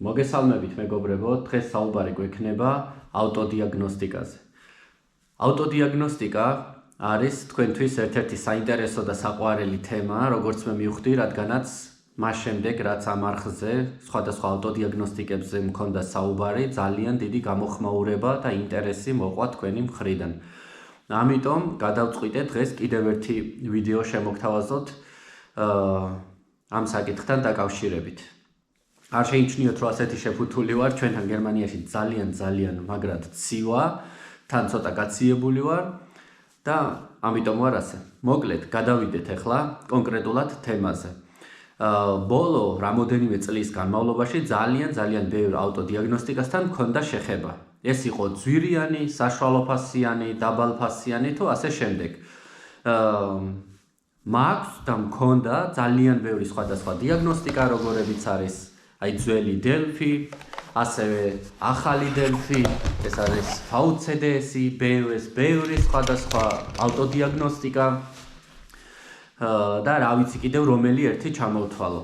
მოგესალმებით მეგობრებო, დღეს საუბარი გვექნება ავტოდიაგნოსტიკაზე. ავტოდიაგნოსტიკა არის თქვენთვის ერთ-ერთი საინტერესო და საყვარელი თემა, როგორც მე მივხვდი, რადგანაც მას შემდეგ, რაც ამ არხზე სხვადასხვა ავტოდიაგნოსტიკებზე მქონდა საუბარი, ძალიან დიდი გამოხმაურება და ინტერესი მოყვა თქვენი მხრიდან. ამიტომ გადავწყვიტე დღეს კიდევ ერთი ვიდეო შემოგთავაზოთ ამ საკითხთან დაკავშირებით. არ შეიმჩნიოთ, რომ ასეთი შეფუთული ვარ, ჩვენთან გერმანიაში ძალიან მაგრად ცივა, თან ცოტა გაციებული ვარ და ამიტომ ვარ ასე. მოკლედ, გადავიდეთ ახლა კონკრეტულად თემაზე. ბოლო რამოდენიმე წლის განმავლობაში ძალიან ბევრ ავტოდიაგნოსტიკასთან მქონდა შეხება. ეს იყო ძვირიანი, საშუალოფასიანი, დაბალფასიანი თუ ასე შემდეგ. მაქვს და მქონდა ძალიან ბევრი სხვადასხვა დიაგნოსტიკა, როგორებიც არის აი ძველი დელფი, ასევე ახალი დელფი, ეს არის VCDS-ი, BOS, ბევრი სხვადასხვა ავტოდიაგნოსტიკა და რა ვიცი კიდევ რომელი ერთი ჩამოვთვალო.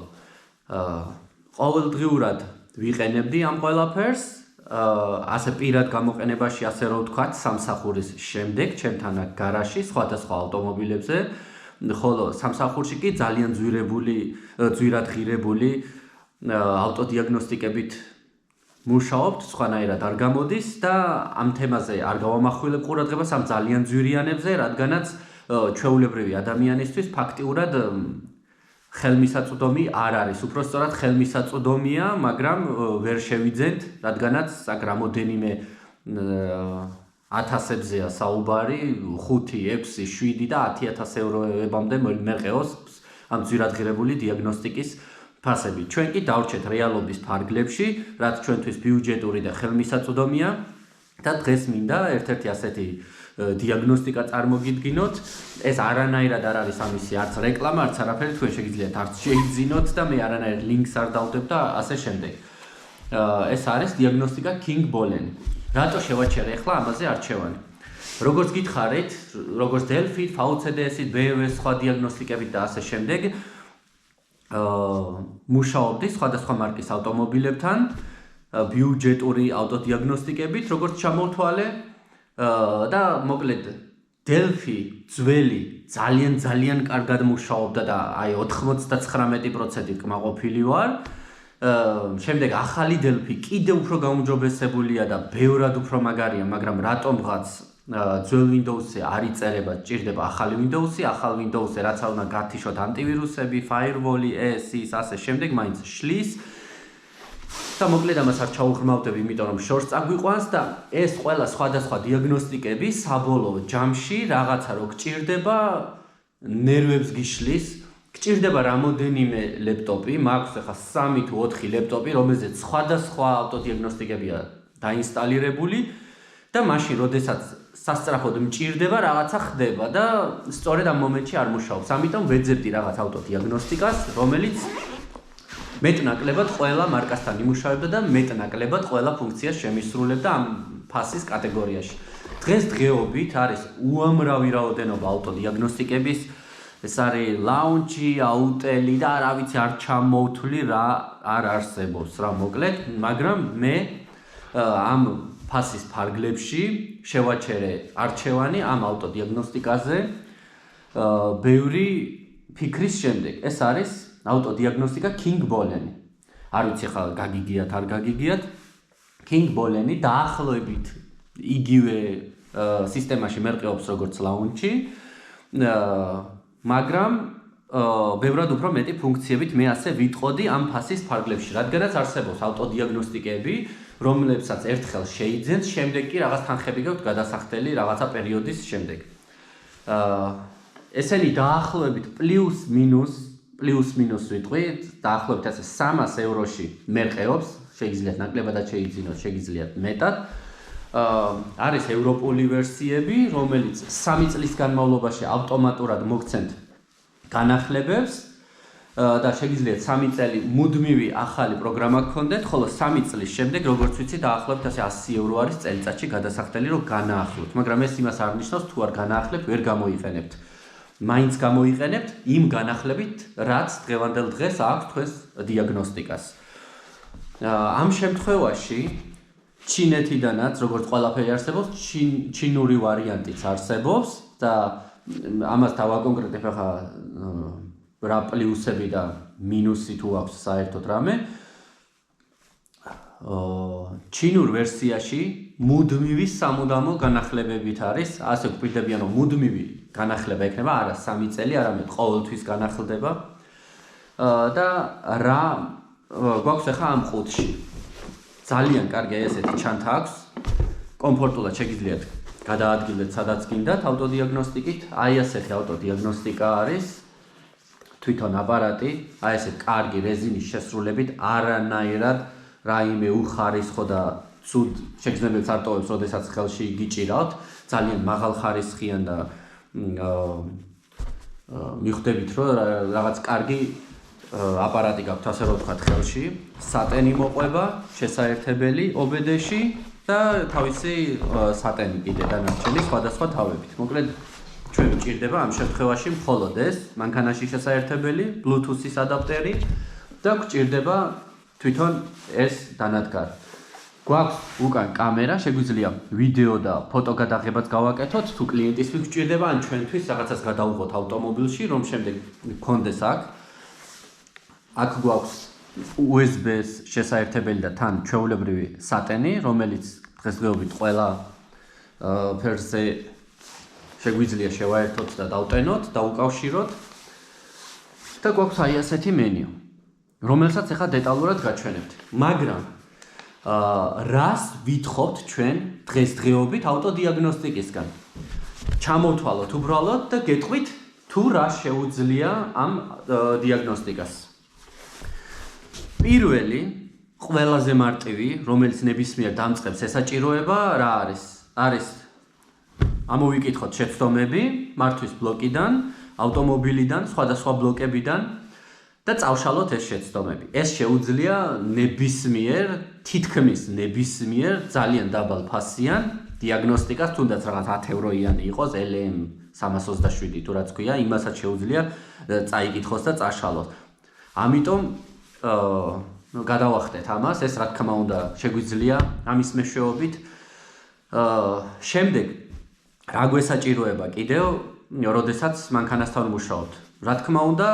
ყოველდღიურად ვიყენებდი ამ ყველაფერს, ასე პირად გამოყენებაში, ასე რომ ვთქვათ, სამსახურის შემდეგ, ჩემთან აქ გარაჟში, სხვადასხვა ავტომობილებზე, ხოლო სამსახურში კი ძალიან ძვირად ღირებული ავტოდიაგნოსტიკებით მუშაობთ, სხვანაირად არ გამოდის და ამ თემაზე არ გავამახვილებ ყურადღებას ამ ძალიან ძვირიანებზე, რადგანაც ჩვეულებრივი ადამიანისთვის ფაქტიურად ხელმისაწვდომი არ არის. უпростоრად ხელმისაწვდომია, მაგრამ ვერ შევიძენთ, რადგანაც აქ რამოდენიმე ათასებზეა საუბარი, 5, 6, 7 და 10,000 ევროებამდე მერყეობს ამ ძვირად ღირებული დიაგნოსტიკის ფასები. ჩვენ კი დავრჩეთ რეალობის ფარგლებში, რაც ჩვენთვის ბიუჯეტური და ხელმისაწვდომია და დღეს მინდა ერთ-ერთი ასეთი დიაგნოსტიკა წარმოგიდგინოთ. ეს არანაირად არ არის ამისი არც რეკლამა, არც არაფერი, თქვენ შეგიძლიათ არც შეიძინოთ და მე არანაირ ლინკს არ დავდებ და ასე შემდეგ. ეს არის დიაგნოსტიკა King Bollen. რატო შევაჩერე ახლა ამაზე არჩევანი? როგორც გითხარით, როგორც Delphi, VCDS, BOS, სხვა დიაგნოსტიკებით და ასე შემდეგ, მუშაობდი სხვადასხვა მარკის ავტომობილებთან, ბიუჯეტური ავტოდიაგნოსტიკებით, როგორც ჩამოვთვალე და მოკლედ Delphi ძველი ძალიან კარგად მუშაობდა და აი 99% კმაყოფილი ვარ. შემდეგ ახალი Delphi კიდევ უფრო გაუმჯობესებულია და ბევრად უფრო მაგარია, მაგრამ რატომღაც ძველ Windows-ზე არ იწერება, ჭირდება ახალი Windows-ი, ახალ Windows-ზე რაც არ უნდა გათიშოთ ანტივირუსები, firewall-ი, ის ასე შემდეგ მაინც შლის. და მოკლედ ამას არ ჩაუღრმავდები, იმიტომ რომ შორს წაგვიყვანს და ეს ყველა სხვადასხვა დიაგნოსტიკები საბოლოო ჯამში რაღაცა რო გჭირდება, ნერვებს გიშლის, გჭირდება რამოდენიმე ლეპტოპი, მაქვს ახლა 3 თუ 4 ლეპტოპი, რომელზეც სხვადასხვა ავტოდიაგნოსტიკებია დაინსტალირებული და მაშინ, როდესაც სასწრაფოდ მჭირდება, რაღაცა ხდება და სწორედ ამ მომენტში არ მუშაობს. ამიტომ ვეძებდი რაღაც ავტოდიაგნოსტიკას, რომელიც მეტნაკლებად ყველა მარკასთან იმუშავებდა და მეტნაკლებად ყველა ფუნქციას შემისრულებდა ამ ფასის კატეგორიაში. დღესდღეობით არის უამრავი რაოდენობა ავტოდიაგნოსტიკების, ეს არის launch-ი, აუტელი და რა ვიცი არ ჩამოვთვლი რა არ არსებობს რა მოკლედ, მაგრამ მე ამ ფასის ფარგლებში შევაჩერე არჩევანი ამ ავტოდიაგნოსტიკაზე ბევრი ფიქრის შემდეგ. ეს არის ავტოდიაგნოსტიკა King Bollen. არ ვიცი ხა გაგიგიათ, არ გაგიგიათ. King Bollen დაახლოებით იგივე სისტემაში მერყეობს როგორც launch-ი, მაგრამ ბევრად უფრო მეტი ფუნქციებით მე ასე ვიტყოდი ამ ფასის ფარგლებში, რადგანაც არსებობს ავტოდიაგნოსტიკები, რომლებსაც ერთხელ შეიძენს, შემდეგ კი რაღაც თანხები გაქვთ გადასახდელი რაღაცა პერიოდის შემდეგ. ესენი დაახლოებით პლუს მინუს ვიტყვი, დაახლოებით ასე 300 ევროში მერყეობს, შეგიძლიათ ნაკლებადაც შეიძინოთ, შეგიძლიათ მეტად. არის ევროპული ვერსიები, რომელიც 3 წლის განმავლობაში ავტომატურად მოგცემთ განახლებებს და შეგიძლიათ 3 წელი მუდმივი ახალი პროგრამა გქონდეთ, ხოლო 3 წლის შემდეგ, როგორც ვიცი, დაახლოებით ასე 100 евро არის წელიწადში გადასახდელი, რომ განაახლოთ, მაგრამ ეს იმას არ ნიშნავს, თუ არ განაახლებთ, ვერ გამოიყენებთ. მაინც გამოიყენებთ იმ განახლებით, რაც დღევანდელ დღეს აქვს თქვენს დიაგნოსტიკას. ამ შემთხვევაში ჩინეთიდანაც როგორც ყველაფერი არსებობს, ჩინური ვარიანტიც არსებობს და ამას დავაკონკრეტებ ახლა რა პლუსები და მინუსი თუ აქვს საერთოდ რამე. ჩინურ ვერსიაში მუდმივი სამუდამო განახლებებით არის, ასე გვპირდებიან რომ მუდმივი განახლება ექნება არა 3 წელი, არამედ ყოველთვის განახლდება. და რა გვაქვს ახლა ამ ყუთში? ძალიან კარგი ესეთი ჩანთა აქვს. კომფორტულად შეგიძლიათ გადაადგილდეთ სადაც გინდათ ავტოდიაგნოსტიკით. აი ასეთი ავტოდიაგნოსტიკა არის. თვითონ აპარატი, აი ესე კარგი რეზინის შესრულებით, არანაირად რაიმე უხარისხო და ცუდ შეგრძნებელ სარტოვებს, როდესაც ხელში გიჭირავთ, ძალიან მაღალ ხარისხიან და მიხვდებით, რომ რაღაც კარგი აპარატი გაქვთ, ასე რომ ვთქვათ, ხელში, სატენი მოყვება, შესაერთებელი OBD-ში და თავისი სატენი კიდე დანარჩენი სხვადასხვა თავებით. მოკლედ ჩვენ გვჭირდება ამ შემთხვევაში მხოლოდ ეს მანქანაში შესაერთებელი, Bluetooth-ის ადაპტერი და გვჭირდება თვითონ ეს დანადგარი. გვაქვს უკან კამერა, შეგვიძლია ვიდეო და ფოტო გადაღებაც გავაკეთოთ, თუ კლიენტისთვის გვჭირდება, ან ჩვენთვის რაღაცას გადავუღოთ ავტომობილში, რომ შემდეგ გქონდეს აქ. აქ გვაქვს USB-ს შესაერთებელი და თან ჩვეულებრივი სატენი, რომელიც დღესდღეობით ყველა ფერზე შეგვიძლია შევაერთოთ და დავტენოთ, დაუკავშიროთ. და გვაქვს აი ასეთი მენიუ, რომელსაც ახლა დეტალურად გაჩვენებთ. მაგრამ რას ვითხოვთ ჩვენ დღესდღეობით ავტოდიაგნოსტიკისგან? ჩამოვთვალოთ უბრალოდ და გეტყვით თუ რა შეუძლია ამ დიაგნოსტიკას. პირველი, ყველაზე მარტივი, რომელიც ნებისმიერ დამწყებს ესაჭიროება, რა არის? არის ამოვიკითხოთ შეცდომები მართვის ბლოკიდან, ავტომობილიდან, სხვადასხვა ბლოკებიდან და წავშალოთ ეს შეცდომები. ეს შეუძლია ნებისმიერ, თითქმის ნებისმიერ ძალიან დაბალ ფასიან დიაგნოსტიკას, თუნდაც რაღაც 10 ევროიანი იყოს, LM 327 თუ რაც ქვია, იმასაც შეუძლია წაიკითხოს და წაშალოს. ამიტომ გადავახტეთ ამას, ეს რა თქმა უნდა შეგვიძლია ამის მეშვეობით. შემდეგ რა გვესაჭიროება კიდევ, როდესაც მანქანასთან მუშაობთ? რა თქმა უნდა,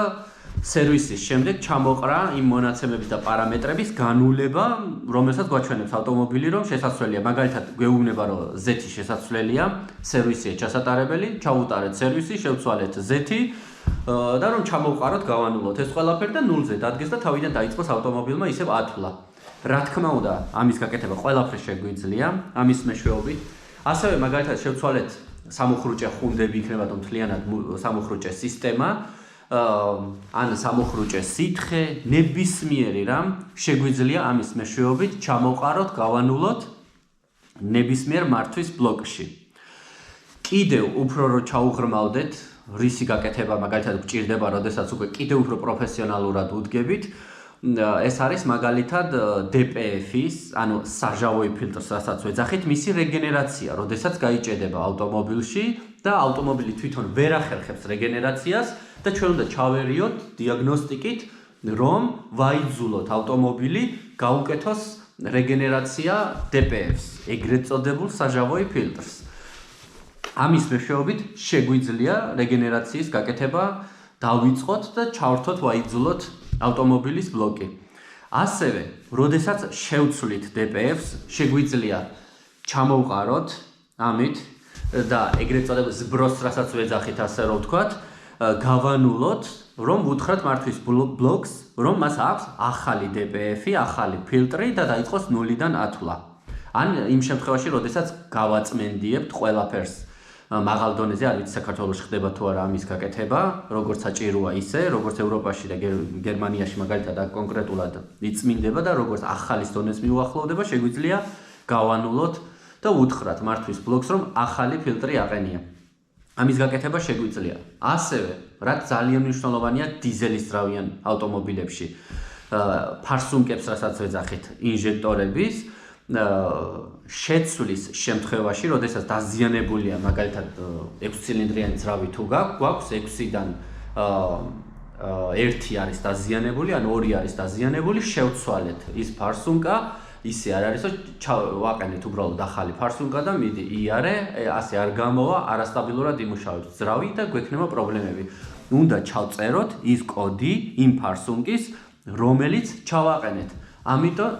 სერვისის შემდეგ ჩამოყრა იმ მონაცემების და პარამეტრების განულება, რომელსაც გვაჩვენებს ავტომობილი, რომ შესაძლებელია, მაგალითად, გვეუბნება, რომ Z-ი შესაძლებელია, სერვისია ჩასატარებელი, ჩავუტარეთ სერვისი, შევცვალეთ Z-ი და რომ ჩამოვყაროთ, გავანულოთ ეს ყველაფერი და 0-ზე დადგეს და თავიდან დაიწყოს ავტომობილმა ისევ ათვლა. რა თქმა უნდა, ამის გაკეთება ყველაფრის შეგვიძლია, ამის მეშვეობით. ასევე მაგალითად შევცვალეთ სამუხრუჭე ხუნდები, იქნება თუ მთლიანად სამუხრუჭე სისტემა, ან სამუხრუჭე სითხე, ნებისმიერი რამ შეგვიძლია ამის მეშვეობით ჩამოვყაროთ, გავანულოთ ნებისმიერ მართვის ბლოკში. კიდევ უფრო რო ჩაუღრმავდეთ, რისი გაკეთება მაგალითად გჭირდება, როდესაც უკვე კიდევ უფრო პროფესიონალურად უდგებით, ეს არის მაგალითად DPF-ის, ანუ საჟავოი ფილტრს, რასაც ვეძახით, მისი რეგენერაცია, როდესაც გაიჭედება ავტომობილში და ავტომობილი თვითონ ვერ ახერხებს რეგენერაციას და ჩვენ უნდა ჩავერიოთ დიაგნოსტიკით, რომ ვაიძულოთ ავტომობილი გაუკეთოს რეგენერაცია DPF-ს, ეგრეთ წოდებულ საჟავოი ფილტრს. ამის მეშვეობით შეგვიძლია რეგენერაციის გაკეთება დავიწყოთ და ჩავრთოთ, ვაიძულოთ ავტომობილის ბლოკი. ასევე, როდესაც შევცვლით DPF-ს, შეგვიძლია ჩამოვყაროთ ამით და ეგრეთ წოდებულ ზბროს, რასაც ვეძახით, ასე რომ ვთქვათ, გავანულოთ, რომ ვუთხრათ მართვის ბლოკს, რომ მას აქვს ახალი DPF-ი, ახალი ფილტრი და დაიწყოს 0-დან ათვლა. ან იმ შემთხვევაში, როდესაც გავაწმენდიებთ ყველაფერს მაღალ დონეზე, არ ვიცი საქართველოში ხდება თუ არა ამის გაკეთება, როგორც საჭიროა ისე, როგორც ევროპაში და გერმანიაში მაგალითად კონკრეტულად იწმინდება და როგორც ახალის დონეს მიუახლოვდება, შეგვიძლია გავანულოთ და უთხრათ მართვის ბლოკს, რომ ახალი ფილტრი აყენია. ამის გაკეთება შეგვიძლია. ასევე, რაც ძალიან მნიშვნელოვანია დიზელისძრავიან ავტომობილებში, ფარსუნკებს, რასაც ვეძახით, ინჟექტორების შეცვლის შემთხვევაში, როდესაც დაზიანებულია მაგალითად 6 ცილინდრიანი ძრავი თუ გვაქვს 6-დან ერთი არის დაზიანებული, ან ორი არის დაზიანებული, შევცვალეთ ის ფარსუნკა, ისე არ არის, რომ ვაყენეთ უბრალოდ ახალი ფარსუნკა და მიდი იარე, ასე არ გამოვა, არასტაბილურად იმუშავებს ძრავი და გვექნება პრობლემები. უნდა ჩავწეროთ ის კოდი იმ ფარსუნკის, რომელიც ჩავაყენეთ. ამიტომ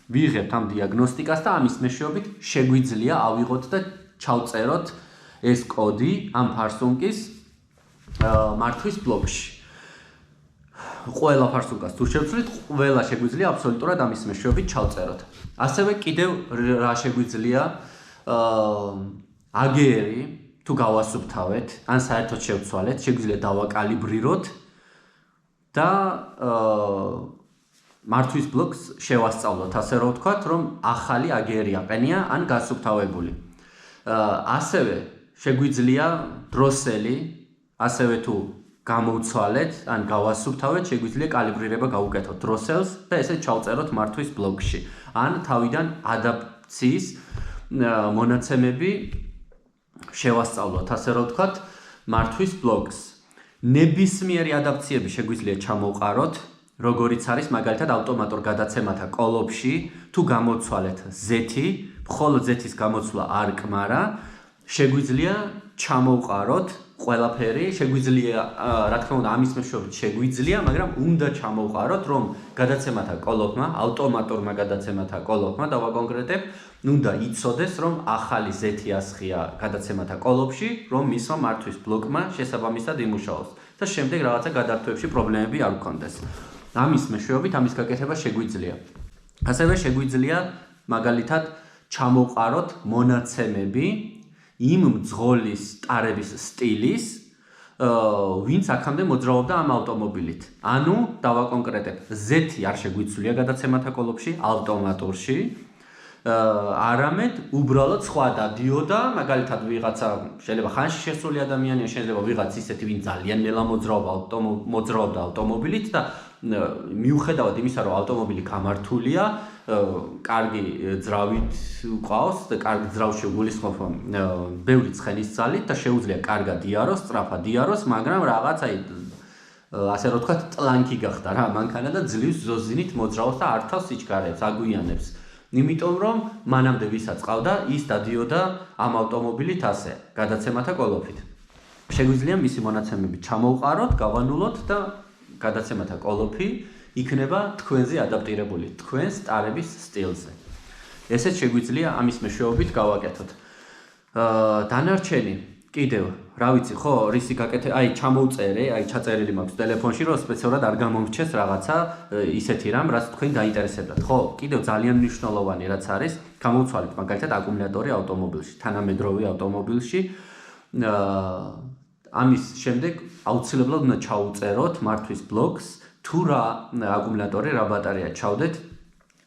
ვიღებთ ამ დიაგნოსტიკას და ამის მეშვეობით შეგვიძლია ავიღოთ და ჩავწეროთ ეს კოდი ამ ფარსუნკის მართვის ბლოკში. ყველა ფარსუნკას თუ შევცვლით, ყველა შეგვიძლია აბსოლუტურად ამის მეშვეობით ჩავწეროთ. ასევე კიდევ რა შეგვიძლია აგერი თუ გავასუფთავეთ, ან საერთოდ შევცვალეთ, შეგვიძლია დავაკალიბრიროთ და მართვის ბლოკს შევასწავლოთ, ასე რომ ვთქვათ, რომ ახალი აგერი აყენია ან გასუფთავებული. ასევე შეგვიძლია დროსელი, ასევე თუ გამოვცვალეთ, ან გავასუფთავეთ, შეგვიძლია კალიბრირება გავუკეთოთ დროსელს და ესე ჩავწეროთ მართვის ბლოკში. ან თავიდან ადაპციის მონაცემები შევასწავლოთ, ასე რომ ვთქვათ, მართვის ბლოკს. ნებისმიერი ადაპციები შეგვიძლია ჩამოვყაროთ, როგორიც არის მაგალითად ავტომატურ გადაცემათა კოლოფში, თუ გამოვცვალეთ Z-ი, მხოლოდ Z-ის გამოცვლა არ კმარა, შეგვიძლია ჩამოვყაროთ ყველაფერი, შეგვიძლია, რა თქმა უნდა, ამის მეშვეობით შეგვიძლია, მაგრამ უნდა ჩამოვყაროთ, რომ გადაცემათა კოლოფმა, ავტომატურმა გადაცემათა კოლოფმა დავაკონკრეტებ, უნდა იცოდეს, რომ ახალი Z-ი ასხია გადაცემათა კოლოფში, რომ მისმა მართვის ბლოკმა შესაბამისად იმუშაოს და შემდეგ რაღაცა გადართვებში პრობლემები არ გქონდეს. ამის მეშვეობით ამის გაკეთება შეგვიძლია. ასევე შეგვიძლია მაგალითად ჩამოვყაროთ მონაცემები იმ მძღოლის ტარების სტილის, ვინც აქამდე მოძრაობდა ამ ავტომობილით. ანუ დავაკონკრეტებ, Z-ი არ შეგვიძლია გადაცემათა კოლოფში, ავტომატურში, არამედ უბრალოდ სხვა დადიოდა, მაგალითად ვიღაცა შეიძლება ხანში შესული ადამიანია, შეიძლება ვიღაც ისეთი, ვინ ძალიან ნელა მოძრაობდა ავტომობილით და მიუხედავად იმისა, რომ ავტომობილი გამართულია, კარგი ძრავით უყავს და კარგი ძრავში გულისხმობა ბევრი ცხენის ძალით და შეუძლია კარგად იაროს, სწრაფად იაროს, მაგრამ რაღაც ასე რომ ვთქვათ, ტლანკი გახდა რა მანქანა და ძლივს ზოზინით მოძრაობს და ართავს სიჩქარეებს, აგვიანებს. იმიტომ რომ მანამდე ვისაც ყავდა, ის დადიოდა ამ ავტომობილით ასე, გადაცემათა კოლოფით. შეგვიძლია მისი მონაცემები ჩამოვყაროთ, გავანულოთ და გადაცემათა კოლოფი იქნება თქვენზე ადაპტირებული, თქვენს ტარების სტილზე. ესეც შეგვიძლია ამის მეშვეობით გავაკეთოთ. დანარჩენი კიდევ, რა ვიცი, ხო, რისი გაკეთე, ჩამოვწერე, ჩაწერილი მაქვს ტელეფონში, რომ სპეციალურად არ გამომრჩეს რაღაცა ისეთი რამ, რაც თქვენ დაინტერესებდათ. ხო, კიდევ ძალიან მნიშვნელოვანი რაც არის, გამოვცვალეთ მაგალითად აკუმულატორი ავტომობილში, თანამედროვე ავტომობილში. ამის შემდეგ აუცილებლად უნდა ჩაუწეროთ მართვის ბლოკს, თუ რა აკუმულატორი, რა ბატარეა ჩავდეთ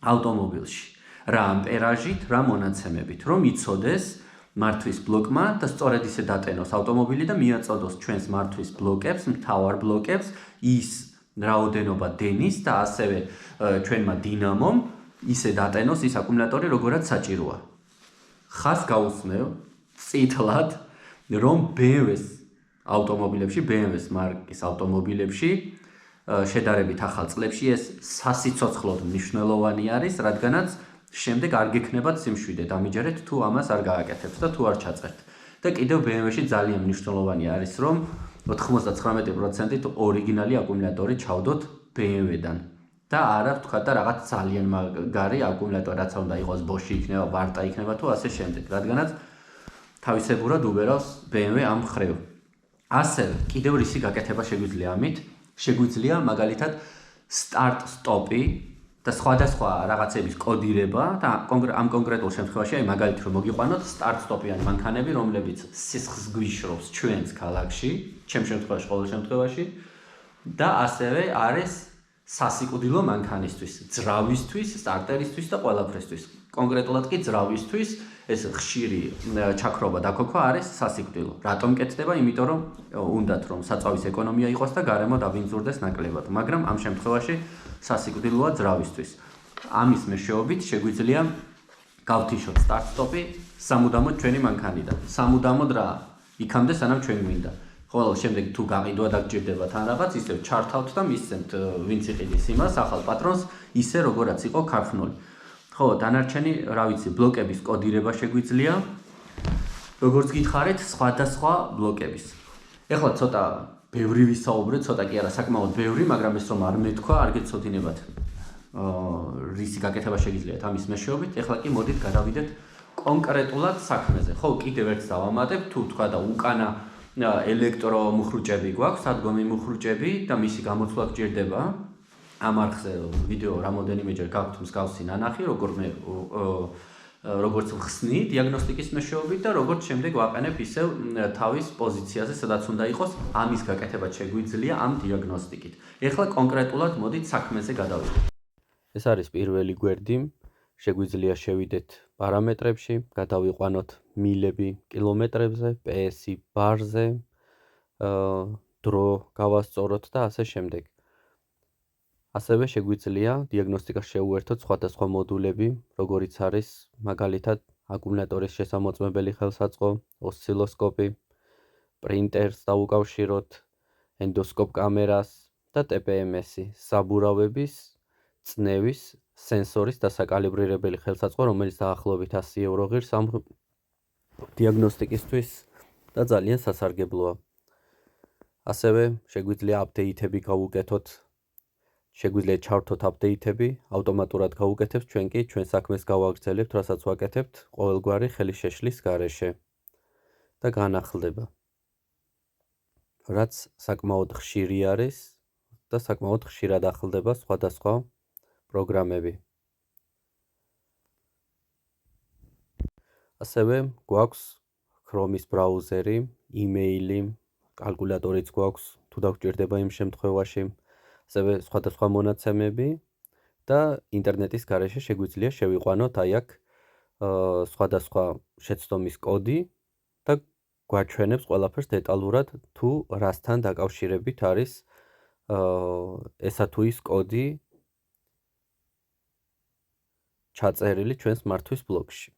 ავტომობილში. რა ამპერაჟით, რა მონაცემებით, რომ იცოდეს მართვის ბლოკმა და სწორედ ისე დატენოს ავტომობილი და მიაწოდოს ჩვენს მართვის ბლოკებს, მთავარ ბლოკებს, ის რაოდენობა დენის და ასევე ჩვენმა დინამომ ისე დატენოს ის აკუმულატორი, როგორაც საჭიროა. ხას გაუსმევ წითლად, რომ BMW-ს ავტომობილებში, BMW-ს მარკის ავტომობილებში შედარებით ახალ წლებში ეს სასიცოცხლოდ მნიშვნელოვანი არის, რადგანაც შემდეგ არ გექნებათ სიმშვიდე დამიჯერეთ თუ ამას არ გააკეთებთ და თუ არ ჩაწერთ. და კიდევ BMW-ში ძალიან მნიშვნელოვანი არის, რომ 99%-ით ორიგინალი აკუმულატორი ჩავდოთ BMW-დან და არა ვთქვათ და რაღაც ძალიან მაგარი აკუმულატორი, რაც უნდა იყოს Bosch-ი იქნება, Varta იქნება თუ ასე შემდეგ, რადგანაც თავისებურად უბერავს BMW ამ ხრივ. ასევე კიდევ რისი გაკეთება შეგვიძლია ამით? შეგვიძლია მაგალითად სტარტ-სტოპი და სხვადასხვა რაღაცების კოდირება და ამ კონკრეტულ შემთხვევაში მაგალითად რომ მოგიყვანოთ სტარტ-სტოპიანი მანქანები, რომლებიც სისხლს გვიშრობს ჩვენს ქალაქში, ჩემ შემთხვევაში ყოველ შემთხვევაში და ასევე არის სასიკვდილო მანქანისთვის, ძრავისთვის, სტარტერისთვის და ყველაფრისთვის. კონკრეტულად კი ძრავისთვის ეს ხშირი ჩაქრობა დაქოქვა არის სასიკვდილო. რატომ კეთდება? იმიტომ რომ უნდათ რომ საწავის ეკონომია იყოს და გარემო დაბინძურდეს ნაკლებად, მაგრამ ამ შემთხვევაში სასიკვდილოა ძრავისთვის. ამის მეშვეობით შეგვიძლია გავთიშოთ სტარტ-სტოპი სამუდამოდ ჩვენი მანქანიდან. სამუდამოდ რა? იქამდე სანამ ჩვენ გვინდა. ხოლო შემდეგ თუ გაყიდვა დაგჭირდებათ ან რაღაც, ისევ ჩართავთ და მისცემთ ვინც იყიდის იმას ახალ პატრონს, ისე როგორაც იყო ქარხნული. ხო, დანარჩენი, რა ვიცი, ბლოკების კოდირება შეგვიძლია. როგორც გითხარით, სხვადასხვა ბლოკების. ეხლა ცოტა ბევრი ვისაუბრეთ, ცოტა კი არა, საკმაოდ ბევრი, მაგრამ ეს რომ არ მეთქვა, არ გეცოდინებათ. რისი გაკეთება შეგიძლიათ ამის მეშვეობით. ეხლა კი მოდით გადავიდეთ კონკრეტულად საქმეზე. ხო, კიდევ ერთს დავამატებ, თუ თქვა და უკანა ელექტრომუხრუჭები გვაქვს, სადგომი მუხრუჭები და მისი გამოცვლა გჭირდება. ამ არხზე ვიდეო რამოდენიმეჯერ გაქვთ მსგავსი ნანახი, როგორც ხსნი დიაგნოსტიკის მეშვეობით და როგორც შემდეგ ვაყენებ ისევ თავის პოზიციაზე, სადაც უნდა იყოს ამის გაკეთება შეგვიძლია ამ დიაგნოსტიკით. ეხლა კონკრეტულად მოდით საქმეზე გადავიდეთ. ეს არის პირველი გვერდი. შეგვიძლია შევიდეთ პარამეტრებში, გადავიყვანოთ მილები კილომეტრებზე, PS-ი ბარზე, დრო გავასწოროთ და ასე შემდეგ. ასევე შეგვიძლია დიაგნოსტიკას შევუერთოთ სხვადასხვა მოდულები, როგორიც არის მაგალითად აკუმულატორის შესამოწმებელი ხელსაწყო, ოსცილოსკოპი, პრინტერს დავუკავშიროთ, ენდოსკოპ კამერას და TPMS-ი, საბურავების, წნევის, სენსორის დასაკალიბრირებელი ხელსაწყო, რომელიც დაახლოებით 100 евро ღირს ამ დიაგნოსტიკისთვის და ძალიან სასარგებლოა. ასევე შეგვიძლია აპდეიტები გავუკეთოთ. შეგვიძლია ჩავრთოთ აპდეიტები, ავტომატურად გავუკეთებთ, ჩვენ კი ჩვენ საქმეს გავაგრძელებთ, რასაც ვაკეთებთ ყოველგვარი ხელისშეშლის გარეშე და განახლდება. რაც საკმაოდ ხშირი არის და საკმაოდ ხშირად ახლდება სხვადასხვა პროგრამები. ასევე გვაქვს Chrome-ის ბრაუზერი, იმეილი, კალკულატორიც გვაქვს, თუ დაგჭირდება იმ შემთხვევაში. ასევე სხვადასხვა მონაცემები და ინტერნეტის გარეშე შეგვიძლია შევიყვანოთ აი აქ სხვადასხვა შეცდომის კოდი და გვაჩვენებს ყველაფერს დეტალურად, თუ რასთან დაკავშირებით არის ესა თუ ის კოდი ჩაწერილი ჩვენს მართვის ბლოკში.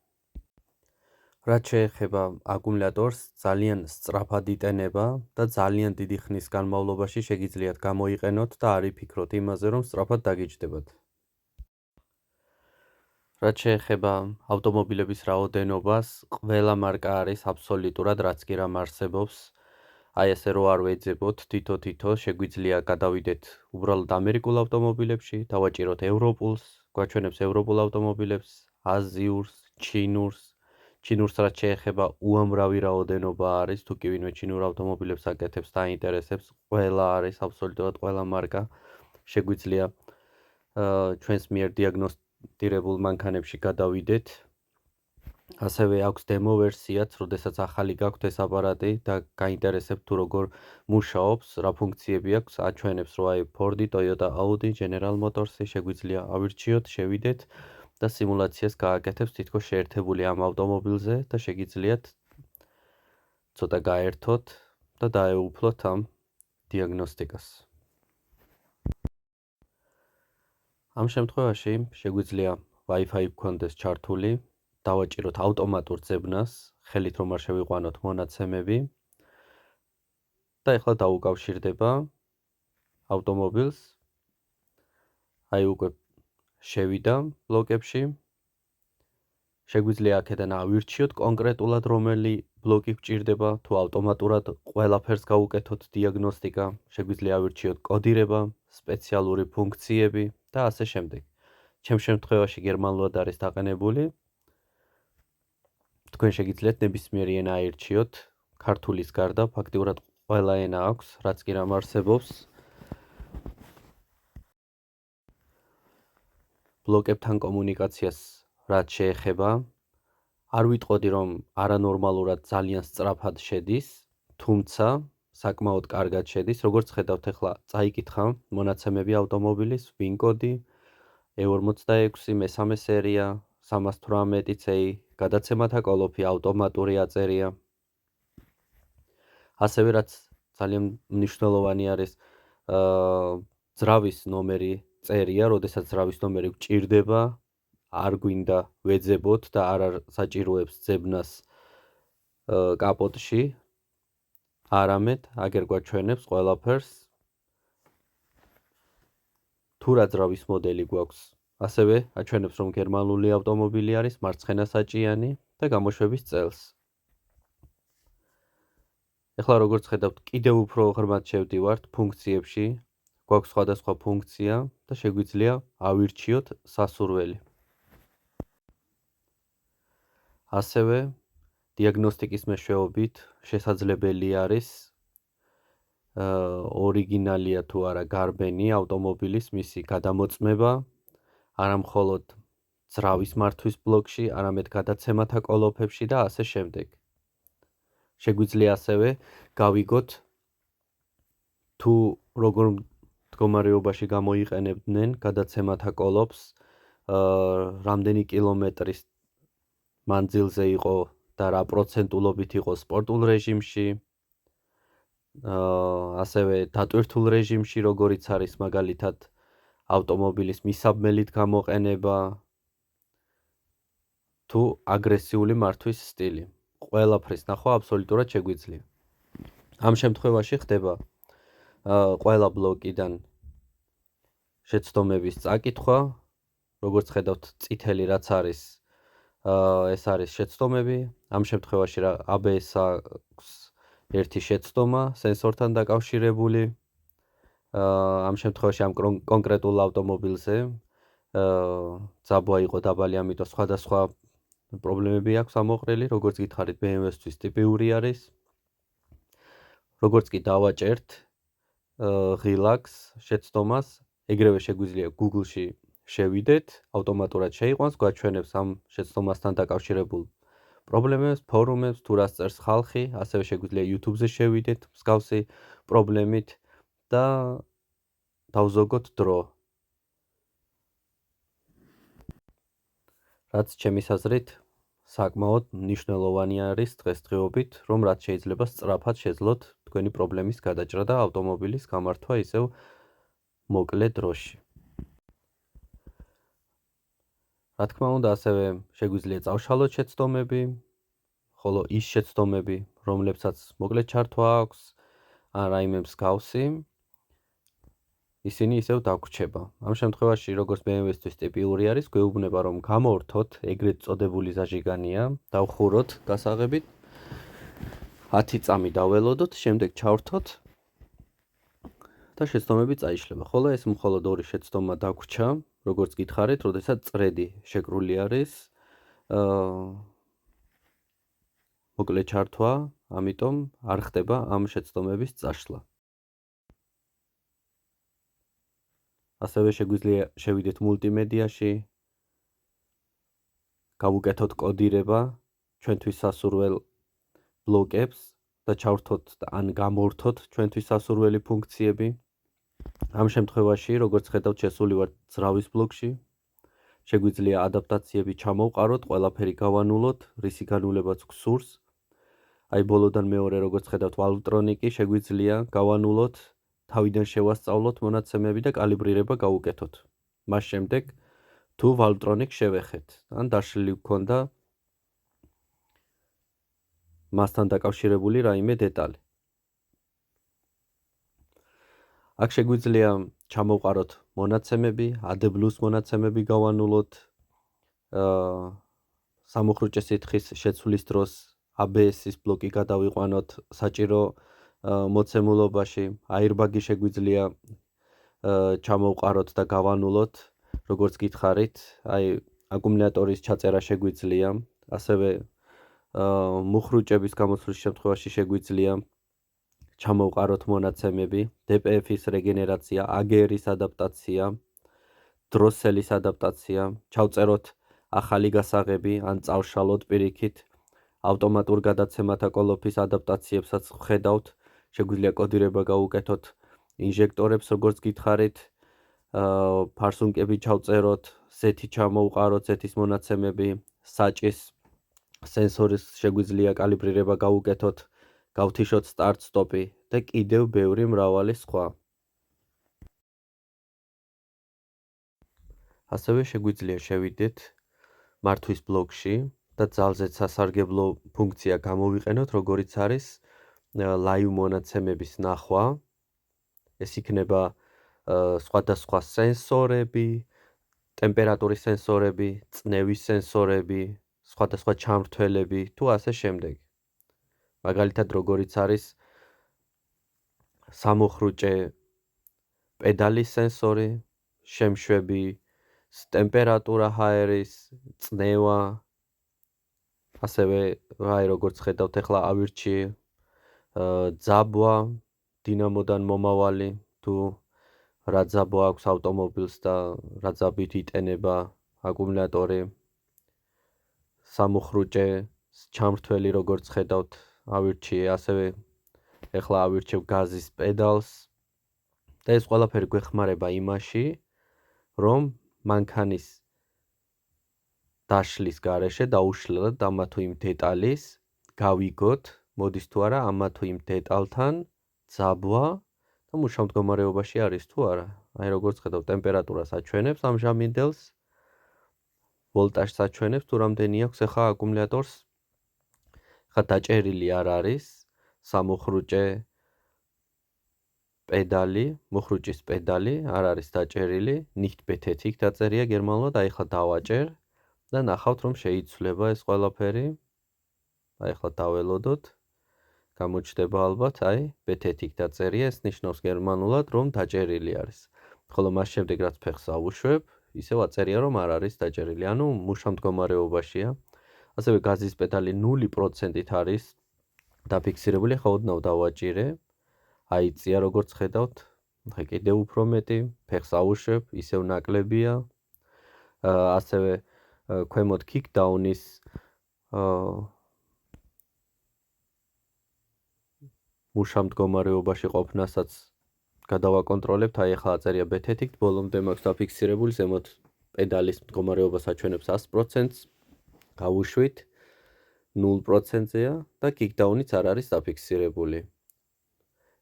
რაც შეეხება აკუმულატორს, ძალიან სწრაფად იტენება და ძალიან დიდი ხნის განმავლობაში შეგიძლიათ გამოიყენოთ და არ იფიქროთ იმაზე, რომ სწრაფად დაგიჯდებათ. რაც შეეხება ავტომობილების რაოდენობას, ყველა მარკა არის აბსოლუტურად რაც კი რამ არსებობს. აი ესე რო არ ვეძებოთ თითო-თითო, შეგვიძლია გადავიდეთ უბრალოდ ამერიკულ ავტომობილებში, დავაჭიროთ ევროპულს, გვაჩვენებს ევროპულ ავტომობილებს, აზიურს, ჩინურს. ჩინურს რაც შეეხება უამრავი რაოდენობა არის, თუ კი ვინმე ჩინურ ავტომობილებს აკეთებს და აინტერესებს, ყველა არის, აბსოლუტურად ყველა მარკა შეგვიძლია ჩვენს მიერ დიაგნოსტირებულ მანქანებში გადავიდეთ. ასევე აქვს demo ვერსიაც, როდესაც ახალი გაქვთ ეს აპარატი და გაინტერესებთ თუ როგორ მუშაობს, რა ფუნქციები აქვს, აჩვენებს რომ აი Ford, Toyota, Audi, General Motors-ი შეგვიძლია ავირჩიოთ, შევიდეთ და სიმულაციას გააკეთებს თითქოს შეერთებული ამ ავტომობილზე და შეგიძლიათ ცოტა გაერთოთ და დაეუფლოთ ამ დიაგნოსტიკას. ამ შემთხვევაში შეგვიძლია Wi-Fi გქონდეს ჩართული, დავაჭიროთ ავტომატურ ძებნას, ხელით რომ არ შევიყვანოთ მონაცემები და ეხლა დაუკავშირდება ავტომობილს. აი უკვე შევიდა ბლოკებში. შეგვიძლია აქედან ავირჩიოთ კონკრეტულად რომელი ბლოკი გვჭირდება, თუ ავტომატურად ყველაფერს გავუკეთოთ დიაგნოსტიკა, შეგვიძლია ავირჩიოთ კოდირება, სპეციალური ფუნქციები და ასე შემდეგ. ჩემს შემთხვევაში გერმანულად არის დაყენებული. თქვენ შეგიძლიათ ნებისმიერი ენა აირჩიოთ, ქართულის გარდა, ფაქტიურად ყველა ენა აქვს, რაც კი რამ არსებობს. ბლოკებთან კომუნიკაციას რაც შეეხება, არ ვიტყოდი რომ არანორმალურად ძალიან სწრაფად შედის, თუმცა საკმაოდ კარგად შედის, როგორც ხედავთ ახლა წაიკითხა მონაცემები ავტომობილის, VIN კოდი, E46, მესამე სერია, 318 CE, გადაცემათა კოლოფი ავტომატური აწერია. ასევე რაც ძალიან მნიშვნელოვანი არის, ძრავის ნომერი წერია, როდესაც ძრავის ნომერი გვჭირდება, არ გვინდა ვეძებოთ და არ საჭიროებს ძებნას კაპოტში. არამედ აგერგვაჩვენებს ყველაფერს თუ რა ძრავის მოდელი გვაქვს. ასევე აჩვენებს, რომ გერმანული ავტომობილი არის მარცხენასაჭიანი და გამოშვების წელს. ეხლა როგორც ხედავთ, კიდევ უფრო ღრმად შევდივართ ფუნქციებში. გვაქვს სხვადასხვა ფუნქცია და შეგვიძლია ავირჩიოთ სასურველი. ასევე დიაგნოსტიკის მეშვეობით შესაძლებელი არის ორიგინალია თუ არა გარბენი ავტომობილის მისი გადამოწმება, არა მხოლოდ ძრავის მართვის ბლოკში, არამედ გადაცემათა კოლოფებში და ასე შემდეგ. შეგვიძლია ასევე გავიგოთ თუ როგორ მდგომარეობაში გამოიყენებდნენ გადაცემათა კოლოფს, რამდენი კილომეტრის მანძილზე იყო და რა პროცენტულობით იყო სპორტულ რეჟიმში, ასევე დატვირთულ რეჟიმში, როგორიც არის მაგალითად ავტომობილის მისაბმელით გამოყენება თუ აგრესიული მართვის სტილი. ყველაფრის ნახვა აბსოლუტურად შეგვიძლია. ამ შემთხვევაში ხდება ყველა ბლოკიდან შეცდომების წაკითხვა, როგორც ხედავთ, წითელი რაც არის, ეს არის შეცდომები. ამ შემთხვევაში ABS-ს აქვს ერთი შეცდომა სენსორთან დაკავშირებული. ამ შემთხვევაში ამ კონკრეტულ ავტომობილზე ძაბვა იყო დაბალი, ამიტომ სხვადასხვა პრობლემები აქვს ამოყრილი, როგორც გითხარით, BMW-თვის ტიპიური არის. როგორც კი დავაჭერთ ღილაკს შეცდომას, ეგრევე შეგვიძლია Google-ში შევიდეთ, ავტომატურად შეიყვანს, გვაჩვენებს ამ შეცდომასთან დაკავშირებულ პრობლემებს, ფორუმებს, თუ რას წერს ხალხი, ასევე შეგვიძლია YouTube-ზე შევიდეთ მსგავსი პრობლემით და დავზოგოთ დრო. რაც ჩემის აზრით საკმაოდ მნიშვნელოვანი არის დღესდღეობით, რომ რაც შეიძლება სწრაფად შეძლოთ თქვენი პრობლემის გადაჭრა და ავტომობილის გამართვა ისევ მოკლე დროში. რა თქმა უნდა, ასევე შეგვიძლია წავშალოთ შეცდომები, ხოლო ის შეცდომები, რომლებსაც მოკლე ჩართვა აქვს, ან რაიმე მსგავსი, ისინი ისევ დაგვრჩება. ამ შემთხვევაში, როგორც BMW-თვის ტიპიური არის, გვეუბნება, რომ გამორთოთ, ეგრეთ წოდებული ზაჟიგანია, დავხუროთ გასაღებით, 10 წამი დაველოდოთ, შემდეგ ჩავრთოთ და შეცდომები წაიშლება. ხოლო ეს მხოლოდ ორი შეცდომა დაგვრჩა, როგორც გითხარით, როდესაც წრედი შეკრული არის, მოკლე ჩართვა, ამიტომ არ ხდება ამ შეცდომების წაშლა. ასევე შეგვიძლია შევიდეთ მულტიმედიაში, გავუკეთოთ კოდირება ჩვენთვის სასურველ ბლოკებს და ჩავრთოთ ან გამორთოთ ჩვენთვის სასურველი ფუნქციები. ამ შემთხვევაში, როგორც ხედავთ, შესული ვართ ძრავის ბლოკში, შეგვიძლია ადაპტაციები ჩამოვყაროთ, ყველაფერი გავანულოთ, რისი განულებაც გვსურს. აი ბოლოდან მეორე, როგორც ხედავთ, ვალვტრონიკი შეგვიძლია გავანულოთ, თავიდან შევასწავლოთ მონაცემები და კალიბრირება გავუკეთოთ. მას შემდეგ თუ ვალვტრონიკს შევეხეთ, ან დაშლილი გვქონდა მასთან დაკავშირებული რაიმე დეტალი. აქ შეგვიძლია ჩამოვყაროთ მონაცემები, AD+ მონაცემები გავანულოთ, სამუხრუჭე სითხის შეცვლის დროს ABS-ის ბლოკი გადავიყვანოთ საჭირო მოცემულობაში, Airbag-ი შეგვიძლია ჩამოვყაროთ და გავანულოთ, როგორც გითხარით, აი აკუმულატორის ჩაწერა შეგვიძლია, ასევე მუხრუჭების გამოცვლის შემთხვევაში შეგვიძლია ჩამოვყაროთ მონაცემები, DPF-ის რეგენერაცია, AGR-ის ადაპტაცია, დროსელის ადაპტაცია, ჩავწეროთ ახალი გასაღები, ან წავშალოთ პირიქით, ავტომატურ გადაცემათა კოლოფის ადაპტაციებსაც ვხედავთ, შეგვიძლია კოდირება გავუკეთოთ ინჟექტორებს, როგორც გითხარით, ფარსუნკები ჩავწეროთ, სეთი ჩამოვყაროთ, სეთის მონაცემები, საჭის სენსორის შეგვიძლია კალიბრირება გავუკეთოთ, გავთიშოთ სტარტ-სტოპი და კიდევ ბევრი მრავალი სხვა. ასევე შეგვიძლია შევიდეთ მართვის ბლოკში და ძალზედ სასარგებლო ფუნქცია გამოვიყენოთ, როგორიც არის live მონაცემების ნახვა. ეს იქნება სხვადასხვა სენსორები, ტემპერატურის სენსორები, წნევის სენსორები, სხვადასხვა ჩამრთველები თუ ასე შემდეგ. მაგალითად, როგორიც არის სამოხრუჭე პედალის სენსორი, შემშვები, ტემპერატურა ჰაერის, წნევა, ასევე როგორც ხედავთ ახლა ავირჩი ძაბვა, დინამოდან მომავალი, თუ რა ძაბვა აქვს ავტომობილს და რა ძაბით იტენება აკუმულატორი, სამოხრუჭე ჩამრთველი როგორც ხედავთ ავირჩი, ასევე ახლა ავირჩევ გაზის პედალს და ეს ყველაფერი გვეხმარება იმაში, რომ მანქანის დაშლის გარეშე დაუშლელად ამა თუ იმ დეტალის გავიგოთ, მოდის თუ არა ამა თუ იმ დეტალთან ძაბვა და მუშაობ მდგომარეობაში არის თუ არა. აი როგორც ხედავთ, ტემპერატურას აჩვენებს ამჟამინდელს, ვოლტაჟს აჩვენებს, თუ რამდენი აქვს ახლა აკუმულატორს. ხა დაჭერილი არ არის სამოხრუჭე პედალი, მოხრუჭის პედალი არ არის დაჭერილი, nicht betätigt დაწერია გერმანულად, აი ხა დავაჭერ და ნახავთ რომ შეიცვლება ეს ყველაფერი. აი ხა დაველოდოთ. გამოჩნდება ალბათ, აი betätigt დაწერია, ეს ნიშნავს გერმანულად რომ დაჭერილი არის. ხოლო მას შემდეგ რაც ფეხს ავუშვებ, ისევ აწერია რომ არ არის დაჭერილი, ანუ მუშა მდგომარეობაშია. ასევე გაზის პედალი 0%-ით არის დაფიქსირებული, ხა ოდნავ დავაჭირე. აიწია როგორც ხედავთ, ხა კიდევ უფრო მეტი, ფეხს ავუშვებ, ისევ ნაკლებია. ასევე ქვემოთ kickdown-ის მუშა მდგომარეობაში ყოფნასაც გადავაკონტროლებთ, აი ახლა აწერია betätigt, ბოლომდე მაქვს დაფიქსირებული, ზემოთ პედალის მდგომარეობას აჩვენებს 100%-ს, გავუშვით 0%-ზეა და kickdown-იც არ არის დაფიქსირებული.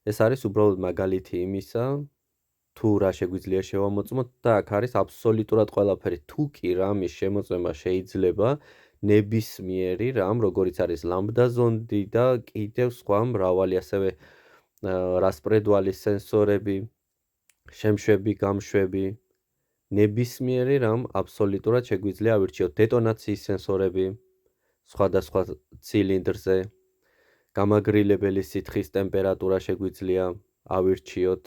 ეს არის უბრალოდ მაგალითი იმისა, თუ რა შეგვიძლია შევამოწმოთ და აქ არის აბსოლუტურად ყველაფერი. თუ კი რამის შემოწმება შეიძლება ნებისმიერი რამ, როგორიც არის ლამბდა ზონდი და კიდევ სხვა მრავალი, ასევე რასპრედვალის სენსორები, შემშვები, გამშვები, ნებისმიერი რამ აბსოლუტურად შეგვიძლია ავირჩიოთ. დეტონაციის სენსორები სხვადასხვა ცილინდრზე, გამაგრილებელი სითხის ტემპერატურა შეგვიძლია ავირჩიოთ.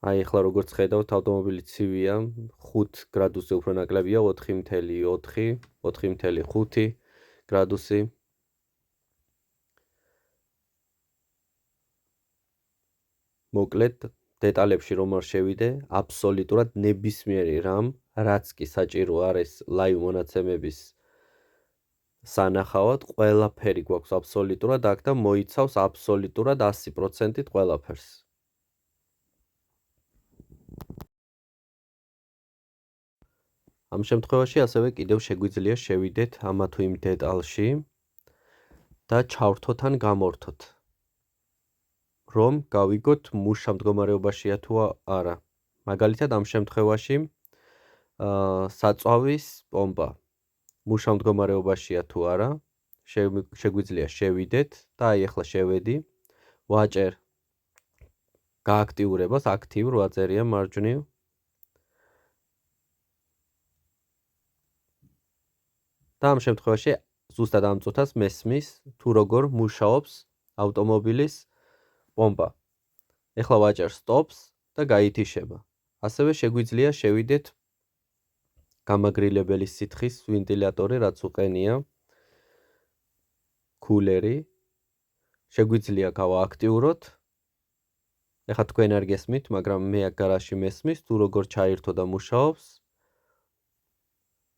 აი ახლა როგორც ხედავთ, ავტომობილი ცივია, 5 გრადუსზე უფრო ნაკლებია, 4.4, 4.5 გრადუსი. მოკლედ, დეტალებში რომ არ შევიდე, აბსოლუტურად ნებისმიერი რამ, რაც კი საჭირო არის live მონაცემების სანახავად, ყველაფერი გვაქვს აბსოლუტურად აქ და მოიცავს აბსოლუტურად 100%-ით ყველაფერს. ამ შემთხვევაში ასევე კიდევ შეგვიძლია შევიდეთ ამა თუ იმ დეტალში და ჩავრთოთ ან გამორთოთ, რომ გავიგოთ მუშა მდგომარეობაშია თუ არა. მაგალითად, ამ შემთხვევაში საწვავის პომპა მუშა მდგომარეობაშია თუ არა, შეგვიძლია შევიდეთ და აი ახლა შევედი, ვაჭერ გააქტიურებას, აქტიურ ვაწერია მარჯვნივ. და ამ შემთხვევაში ზუსტად ამ წუთას მესმის თუ როგორ მუშაობს ავტომობილის პომპა. ეხლა ვაჭერ სტოპს და გაითიშება. ასევე შეგვიძლია შევიდეთ გამაგრილებელი სითხის ვენტილატორი, რაც უყენია, კულერი. შეგვიძლია გავააქტიუროთ. ეხლა თქვენ არ გესმით, მაგრამ მე აქ გარაჟში მესმის თუ როგორ ჩაირთო და მუშაობს.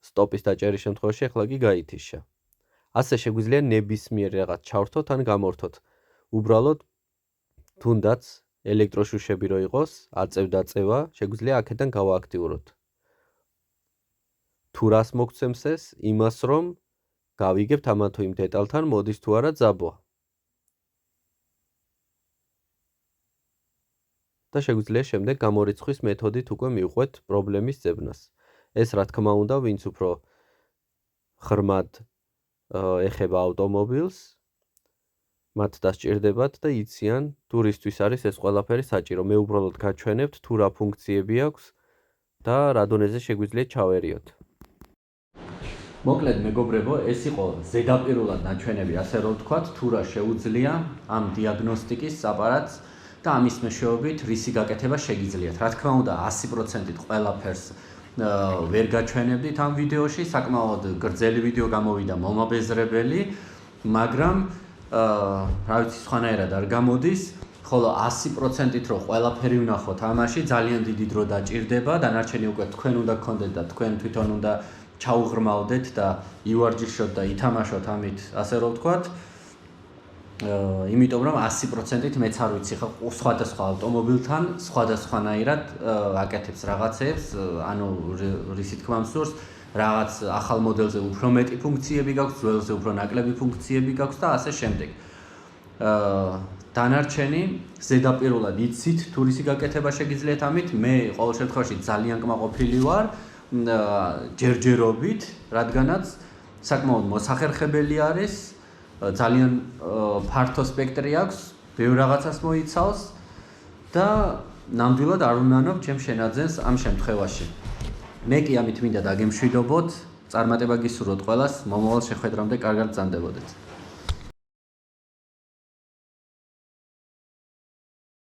სტოპის დაჭერის შემთხვევაში ახლა კი გაითიშა. ასე შეგვიძლია ნებისმიერ რაღაც ჩავრთოთ ან გამორთოთ. უბრალოდ თუნდაც ელექტროშუშები რო იყოს, აწევ-დაწევა, შეგვიძლია აქედან გავააქტიუროთ. თუ რას მოგცემს ეს? იმას, რომ გავიგებთ ამა თუ იმ დეტალთან მოდის თუ არა ძაბვა. და შეგვიძლია შემდეგ გამორიცხვის მეთოდით უკვე მივყვეთ პრობლემის ძებნას. ეს რა თქმა უნდა, ვინც უფრო ღრმად ეხება ავტომობილს, მათ დასჭირდებათ და იციან თუ რისთვის არის ეს ყველაფერი საჭირო. მე უბრალოდ გაჩვენებთ თუ რა ფუნქციები აქვს და რა დონეზე შეგვიძლია ჩავერიოთ. მოკლედ მეგობრებო, ეს იყო ზედაპირულად ნაჩვენები, ასე რომ ვთქვათ, თუ რა შეუძლია ამ დიაგნოსტიკის აპარატს და ამის მეშვეობით რისი გაკეთება შეგიძლიათ. რა თქმა უნდა, 100%-ით ყველაფერს ვერ გაჩვენებდით ამ ვიდეოში, საკმაოდ გრძელი ვიდეო გამოვიდა, მომაბეზრებელი, მაგრამ რა ვიცი, სხვანაირად არ გამოდის, ხოლო 100%-ით რომ ყველაფერი ვნახოთ ამაში, ძალიან დიდი დრო დაჭირდება, დანარჩენი უკვე თქვენ უნდა გქონდეთ და თქვენ თვითონ უნდა ჩაუღრმავდეთ და ივარჯიშოთ და ითამაშოთ ამით, ასე რომ ვთქვათ. იმიტომ რომ 100%-ით მეც არ ვიცი ხო სხვადასხვა ავტომობილთან სხვადასხვანაირად აკეთებს რაღაცებს, ანუ რისი თქმა მსურს, რაღაც ახალ მოდელზე უფრო მეტი ფუნქციები გაქვს, ძველზე უფრო ნაკლები ფუნქციები გაქვს და ასე შემდეგ. დანარჩენი ზედაპირულად იცით თუ რისი გაკეთება შეგიძლიათ ამით, მე ყოველ შემთხვევაში ძალიან კმაყოფილი ვარ ჯერჯერობით, რადგანაც საკმაოდ მოსახერხებელი არის, ძალიან ფართო სპექტრი აქვს, ბევრ რაღაცას მოიცავს და ნამდვილად არ უნანობ ჩემ შენაძენს ამ შემთხვევაში. მე კი ამით მინდა დაგემშვიდობოთ, წარმატება გისურვოთ ყველას, მომავალ შეხვედრამდე კარგად ბრძანდებოდეთ.